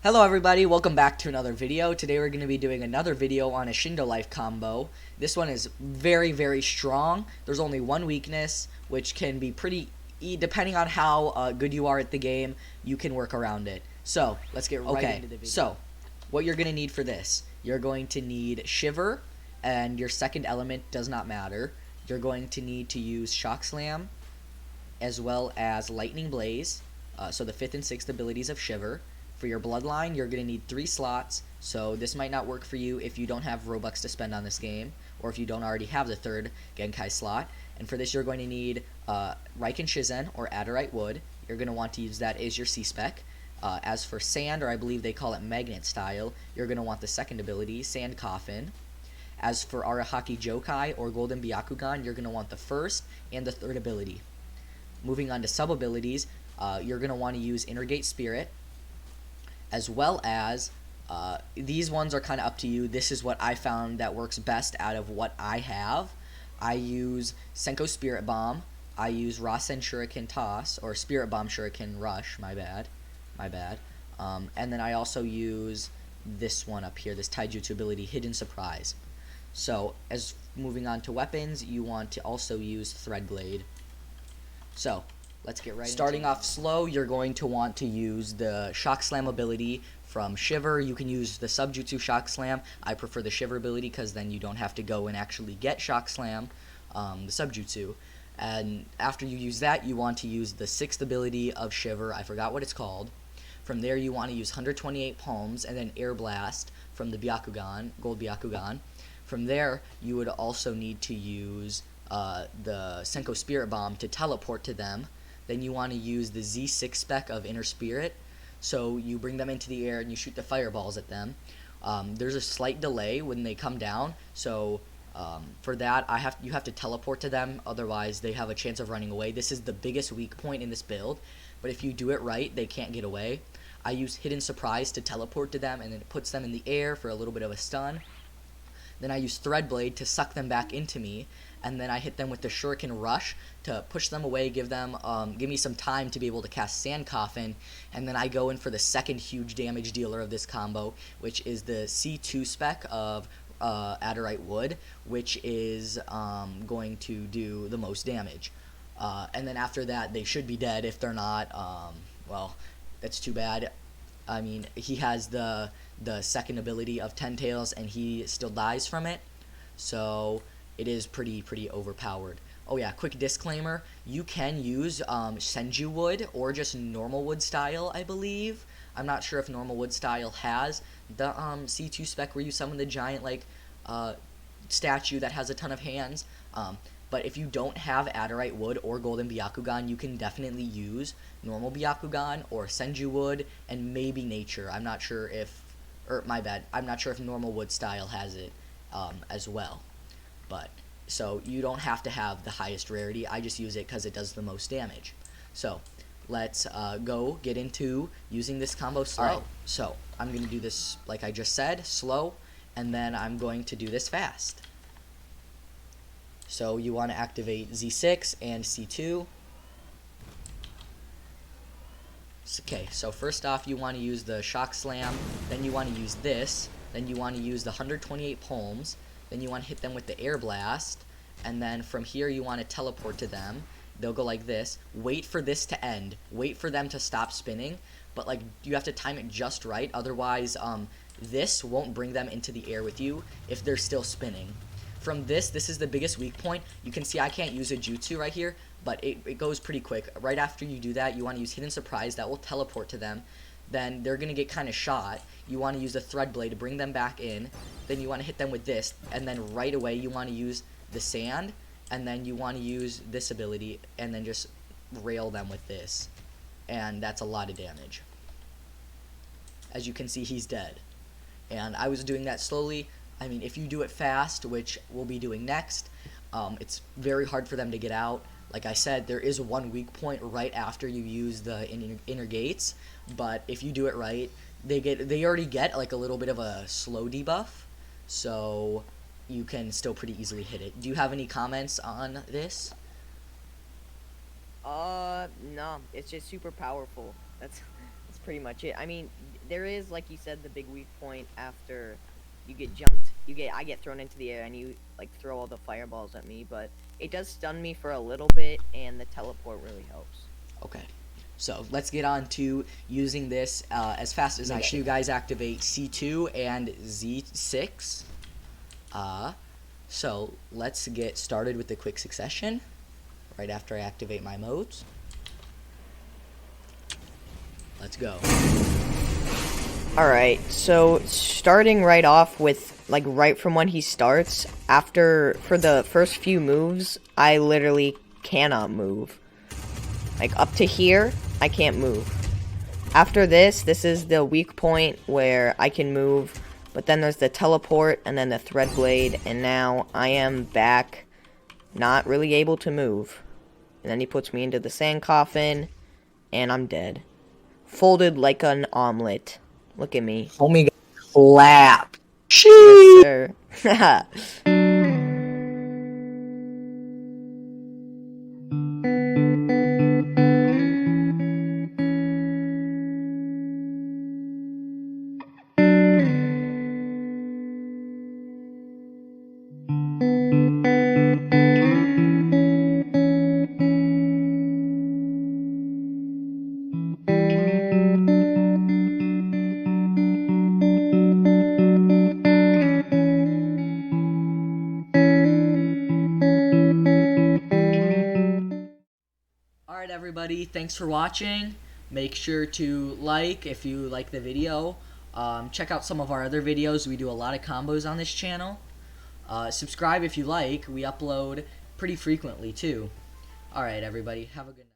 Hello everybody, welcome back to another video. Today we're going to be doing another video on a Shindo life combo. This one is very strong. There's only one weakness, which can be pretty, depending on how good you are at the game, you can work around it. So, let's get right into the video. So, what you're going to need for this, you're going to need Shiver, and your second element does not matter. You're going to need to use Shock Slam, as well as Lightning Blaze, so the 5th and 6th abilities of Shiver. For your Bloodline, you're going to need 3 slots, so this might not work for you if you don't have Robux to spend on this game, or if you don't already have the 3rd Genkai slot. And for this, you're going to need Raiken Shizen or Adurite Wood. You're going to want to use that as your C-Spec. As for Sand, or I believe they call it Magnet Style, you're going to want the second ability, Sand Coffin. As for Arahaki Jokai or Golden Byakugan, you're going to want the first and the 3rd ability. Moving on to sub-abilities, you're going to want to use Innergate Spirit, as well as these ones are kind of up to you. This is what I found that works best out of what I have. I use Senko Spirit Bomb. I use Rasen Shuriken Toss, or Spirit Bomb Shuriken Rush, my bad. And then I also use this one up here, this Taijutsu ability, Hidden Surprise. So, as moving on to weapons, you want to also use Threadblade. So, let's get right starting off slow. You're going to want to use the Shock Slam ability from Shiver. You can use the Subjutsu Shock Slam. I prefer the Shiver ability because then you don't have to go and actually get Shock Slam, the Subjutsu. And after you use that, you want to use the 6th ability of Shiver. I forgot what it's called. From there, you want to use 128 Palms and then Air Blast from the Byakugan, Gold Byakugan. From there, you would also need to use the Senko Spirit Bomb to teleport to them. Then you want to use the Z6 spec of Inner Spirit. So you bring them into the air and you shoot the fireballs at them. There's a slight delay when they come down. So for that, you have to teleport to them. Otherwise, they have a chance of running away. This is the biggest weak point in this build. But if you do it right, they can't get away. I use Hidden Surprise to teleport to them, and then it puts them in the air for a little bit of a stun. Then I use Threadblade to suck them back into me, and then I hit them with the Shuriken Rush to push them away, give me some time to be able to cast Sand Coffin, and then I go in for the second huge damage dealer of this combo, which is the C2 spec of Adurite Wood, which is going to do the most damage. And then after that, they should be dead. If they're not, well, that's too bad. I mean, he has the second ability of Ten Tails, and he still dies from it. So it is pretty overpowered. Oh yeah, quick disclaimer: you can use Senju Wood or just normal wood style, I believe. I'm not sure if normal wood style has the C2 spec where you summon the giant statue that has a ton of hands. But if you don't have Adurite Wood or Golden Byakugan, you can definitely use normal Byakugan or Senju Wood and maybe Nature. I'm not sure if, I'm not sure if normal wood style has it as well. But, so you don't have to have the highest rarity. I just use it because it does the most damage. So, let's go get into using this combo slow. Alright, so I'm going to do this, like I just said, slow, and then I'm going to do this fast. So you want to activate Z6 and C2. Okay, so first off you want to use the Shock Slam, then you want to use this, then you want to use the 128 Palms, then you want to hit them with the Air Blast, and then from here you want to teleport to them. They'll go like this. Wait for this to end. Wait for them to stop spinning, but like you have to time it just right, otherwise this won't bring them into the air with you if they're still spinning. From this is the biggest weak point. You can see I can't use a jutsu right here, but it goes pretty quick. Right after you do that, you want to use Hidden Surprise. That will teleport to them. Then they're going to get kind of shot. You want to use the Threadblade to bring them back in. Then you want to hit them with this. And then right away, you want to use the Sand. And then you want to use this ability. And then just rail them with this. And that's a lot of damage. As you can see, he's dead. And I was doing that slowly. I mean, if you do it fast, which we'll be doing next, it's very hard for them to get out. Like I said, there is one weak point right after you use the inner gates, but if you do it right, they already get like a little bit of a slow debuff, so you can still pretty easily hit it. Do you have any comments on this? No, it's just super powerful. That's pretty much it. I mean, there is, like you said, the big weak point after you get jumped. I get thrown into the air, and you like throw all the fireballs at me. But it does stun me for a little bit, and the teleport really helps. Okay. So let's get on to using this as fast as I can. You guys activate C2 and Z6. So let's get started with the quick succession right after I activate my modes. Let's go. Alright, so starting right off with, like, right from when he starts, for the first few moves, I literally cannot move. Like, up to here, I can't move. After this is the weak point where I can move, but then there's the teleport, and then the thread blade, and now I am back, not really able to move. And then he puts me into the sand coffin, and I'm dead. Folded like an omelet. Look at me. Homie clap. Yes, sir. Alright everybody, thanks for watching. Make sure to like if you like the video. Check out some of our other videos. We do a lot of combos on this channel. Subscribe if you like. We upload pretty frequently too. Alright everybody, have a good night.